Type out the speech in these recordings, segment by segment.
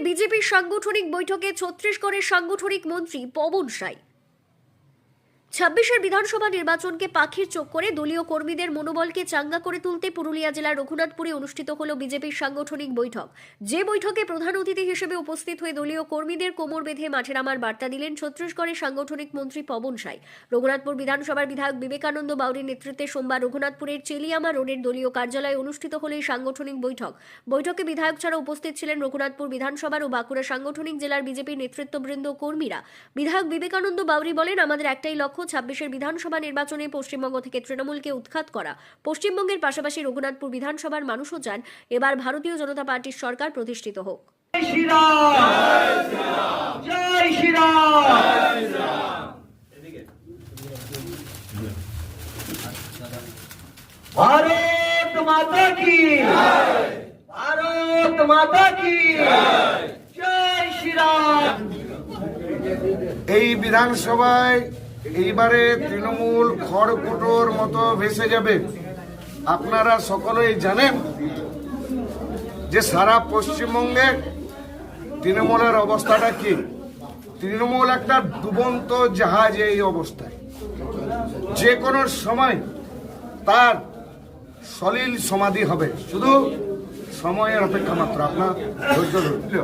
বিজেপির সাংগঠনিক বৈঠকে ছত্তিশগড়ের সাংগঠনিক মন্ত্রী পবন সাই। 26-এর বিধানসভা নির্বাচনকে পাখির চোখ করে দলীয় কর্মীদের মনোবলকে চাঙ্গা করে তুলতে পুরুলিয়া জেলার রঘুনাথপুরে অনুষ্ঠিত হল বিজেপির সাংগঠনিক বৈঠক। যে বৈঠকে প্রধান অতিথি হিসেবে উপস্থিত হয়ে দলীয় কর্মীদের কোমর বেঁধে মাঠে নামার বার্তা দিলেন ছত্তিশগড়ের সাংগঠনিক মন্ত্রী পবন সাই। রঘুনাথপুর বিধানসভার বিধায়ক বিবেকানন্দ বাউরির নেতৃত্বে সোমবার রঘুনাথপুরের চেলিয়ামা রোডের দলীয় কার্যালয়ে অনুষ্ঠিত হল এই সাংগঠনিক বৈঠক। বৈঠকে বিধায়ক ছাড়া উপস্থিত ছিলেন রঘুনাথপুর বিধানসভার ও বাঁকুড়া সাংগঠনিক জেলার বিজেপির নেতৃত্ববৃন্দ কর্মীরা। বিধায়ক বিবেকানন্দ বাউরি বলেন, আমাদের একটাই লক্ষ্য, 26-এর বিধানসভা নির্বাচনে পশ্চিমবঙ্গ থেকে তৃণমূলকে উৎখাত করা। পশ্চিমবঙ্গের পাশাপাশি রঘুনাথপুর বিধানসভার মানুষও চান এবার ভারতীয় জনতা পার্টির সরকার প্রতিষ্ঠিত হোক। भारत माता की भारत माता की जय श्री राम। এই বিধানসভায় এইবারে তৃণমূল খড়কুটোর মতো ভেসে যাবে। আপনারা সকলেই জানেন যে সারা পশ্চিমবঙ্গে তৃণমূলের অবস্থাটা কি। তৃণমূল একটা ডুবন্ত জাহাজ এই অবস্থায়, যে কোনো সময় তার সলিল সমাধি হবে, শুধু সময়ের অপেক্ষা মাত্র। আপনার ধৈর্য ধরল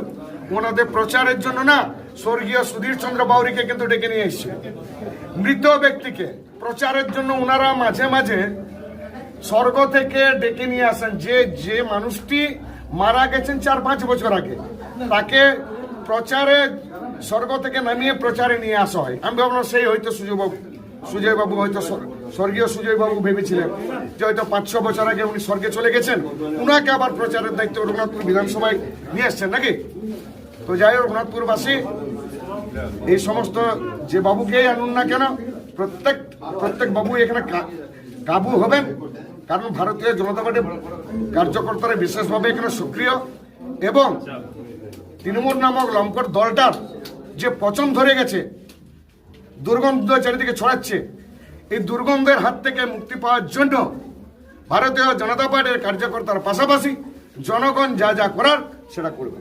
ওনাদের প্রচারের জন্য না, স্বর্গীয় সুধীর চন্দ্র বাউরিকে কিন্তু ডেকে নিয়ে এসছে মৃত ব্যক্তিকে প্রচারের জন্য। ওনারা মাঝে মাঝে স্বর্গ থেকে ডেকে নিয়ে আসেন যে মানুষটি মারা গেছেন 4-5 বছর আগে, তাকে প্রচারে স্বর্গ থেকে নামিয়ে প্রচারে নিয়ে আসা হয়। আমি ভাবলাম সেই হয়তো সুজয় বাবু হয়তো স্বর্গীয় সুজয় বাবু ভেবেছিলেন যে হয়তো 5-6 বছর আগে উনি স্বর্গে চলে গেছেন, উনাকে আবার প্রচারের দায়িত্ব রঘুনাথপুর বিধানসভায় নিয়ে আসছেন নাকি। তো যাই হোক, রঘুনাথপুরবাসী এই সমস্ত যে বাবুকেই আনুন না কেন, প্রত্যেক বাবু এখানে কাবু হবেন, কারণ ভারতীয় জনতা পার্টির কার্যকর্তারা বিশেষভাবে এখানে সক্রিয় এবং তৃণমূল নামক লম্পট দলটার যে পচন ধরে গেছে, দুর্গন্ধ চারিদিকে ছড়াচ্ছে, এই দুর্গন্ধের হাত থেকে মুক্তি পাওয়ার জন্য ভারতীয় জনতা পার্টির কার্যকর্তার পাশাপাশি জনগণ যা যা করার সেটা করবে।